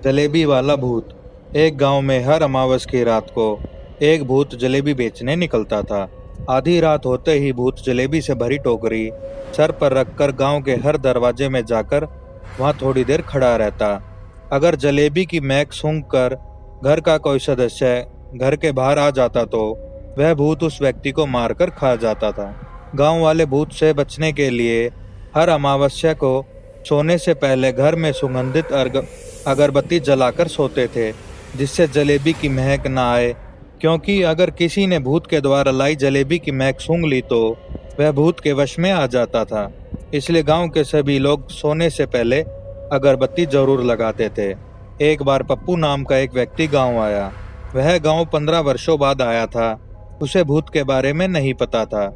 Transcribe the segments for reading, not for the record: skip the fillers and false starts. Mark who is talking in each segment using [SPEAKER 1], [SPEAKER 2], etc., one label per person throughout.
[SPEAKER 1] जलेबी वाला भूत। एक गांव में हर अमावस की रात को एक भूत जलेबी बेचने निकलता था। आधी रात होते ही भूत जलेबी से भरी टोकरी सर पर रखकर गांव के हर दरवाजे में जाकर वहां थोड़ी देर खड़ा रहता। अगर जलेबी की महक सूंघकर घर का कोई सदस्य घर के बाहर आ जाता तो वह भूत उस व्यक्ति को मारकर खा जाता था। गांव वाले भूत से बचने के लिए हर अमावस्या को सोने से पहले घर में सुगंधित अगरबत्ती जलाकर सोते थे, जिससे जलेबी की महक न आए, क्योंकि अगर किसी ने भूत के द्वारा लाई जलेबी की महक सूंघ ली तो वह भूत के वश में आ जाता था। इसलिए गांव के सभी लोग सोने से पहले अगरबत्ती जरूर लगाते थे। एक बार पप्पू नाम का एक व्यक्ति गांव आया। वह गांव 15 वर्षों बाद आया था। उसे भूत के बारे में नहीं पता था।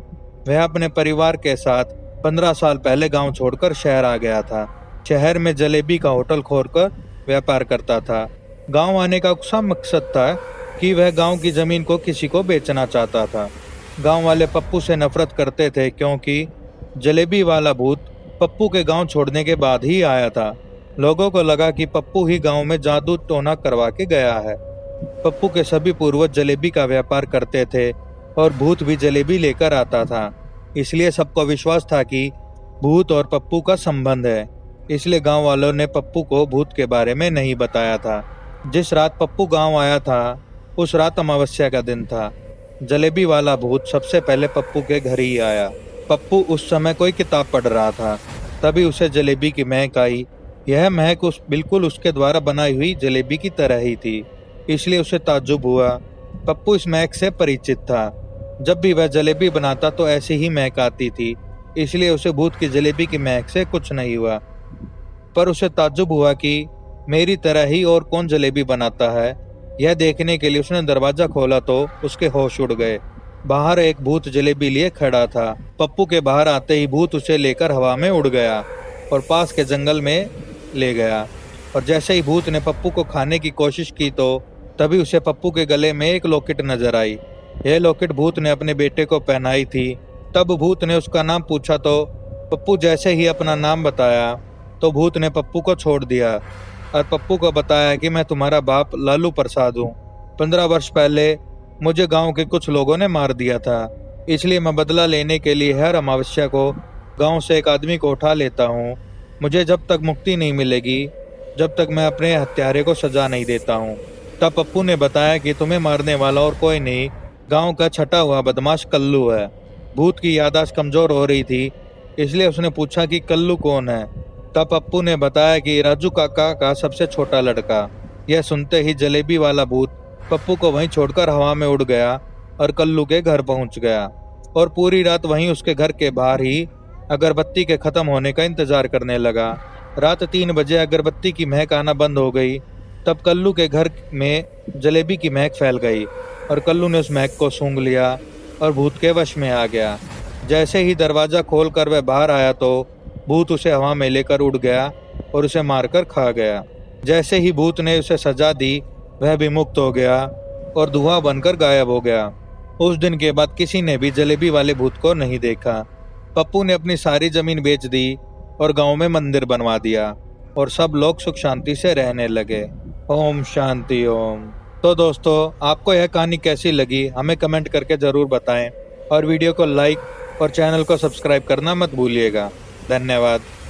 [SPEAKER 1] वह अपने परिवार के साथ 15 साल पहले गांव छोड़कर शहर आ गया था। शहर में जलेबी का होटल खोलकर व्यापार करता था। गांव आने का उसका मकसद था कि वह गांव की जमीन को किसी को बेचना चाहता था। गांव वाले पप्पू से नफरत करते थे, क्योंकि जलेबी वाला भूत पप्पू के गांव छोड़ने के बाद ही आया था। लोगों को लगा कि पप्पू ही गांव में जादू टोना करवा के गया है। पप्पू के सभी पूर्वज जलेबी का व्यापार करते थे और भूत भी जलेबी लेकर आता था। इसलिए सबको विश्वास था कि भूत और पप्पू का संबंध है। इसलिए गांव वालों ने पप्पू को भूत के बारे में नहीं बताया था। जिस रात पप्पू गांव आया था उस रात अमावस्या का दिन था। जलेबी वाला भूत सबसे पहले पप्पू के घर ही आया। पप्पू उस समय कोई किताब पढ़ रहा था। तभी उसे जलेबी की महक आई। यह महक बिल्कुल उसके द्वारा बनाई हुई जलेबी की तरह ही थी। इसलिए उसे ताज्जुब हुआ। पप्पू इस महक से परिचित था। जब भी वह जलेबी बनाता तो ऐसी ही महक आती थी। इसलिए उसे भूत की जलेबी की महक से कुछ नहीं हुआ। पर उसे ताज्जुब हुआ कि मेरी तरह ही और कौन जलेबी बनाता है। यह देखने के लिए उसने दरवाजा खोला तो उसके होश उड़ गए। बाहर एक भूत जलेबी लिए खड़ा था। पप्पू के बाहर आते ही भूत उसे लेकर हवा में उड़ गया और पास के जंगल में ले गया। और जैसे ही भूत ने पप्पू को खाने की कोशिश की तो तभी उसे पप्पू के गले में एक लॉकेट नजर आई। यह लॉकेट भूत ने अपने बेटे को पहनाई थी। तब भूत ने उसका नाम पूछा तो पप्पू जैसे ही अपना नाम बताया तो भूत ने पप्पू को छोड़ दिया और पप्पू को बताया कि मैं तुम्हारा बाप लालू प्रसाद हूँ। 15 वर्ष पहले मुझे गांव के कुछ लोगों ने मार दिया था। इसलिए मैं बदला लेने के लिए हर अमावस्या को गांव से एक आदमी को उठा लेता हूँ। मुझे जब तक मुक्ति नहीं मिलेगी, जब तक मैं अपने हत्यारे को सजा नहीं देता हूँ। तब पप्पू ने बताया कि तुम्हें मारने वाला और कोई नहीं, गांव का छटा हुआ बदमाश कल्लू है। भूत की याददाश्त कमजोर हो रही थी, इसलिए उसने पूछा कि कल्लू कौन है। तब पप्पू ने बताया कि राजू काका का सबसे छोटा लड़का। यह सुनते ही जलेबी वाला भूत पप्पू को वहीं छोड़कर हवा में उड़ गया और कल्लू के घर पहुंच गया और पूरी रात वहीं उसके घर के बाहर ही अगरबत्ती के खत्म होने का इंतजार करने लगा। रात 3 बजे अगरबत्ती की महक आना बंद हो गई। तब कल्लू के घर में जलेबी की महक फैल गई और कल्लू ने उस महक को सूंघ लिया और भूत के वश में आ गया। जैसे ही दरवाजा खोलकर वह बाहर आया तो भूत उसे हवा में लेकर उड़ गया और उसे मारकर खा गया। जैसे ही भूत ने उसे सजा दी वह भी मुक्त हो गया और धुआं बनकर गायब हो गया। उस दिन के बाद किसी ने भी जलेबी वाले भूत को नहीं देखा। पप्पू ने अपनी सारी जमीन बेच दी और गांव में मंदिर बनवा दिया और सब लोग सुख शांति से रहने लगे। ओम शांति ओम। तो दोस्तों, आपको यह कहानी कैसी लगी हमें कमेंट करके ज़रूर बताएं और वीडियो को लाइक और चैनल को सब्सक्राइब करना मत भूलिएगा। धन्यवाद।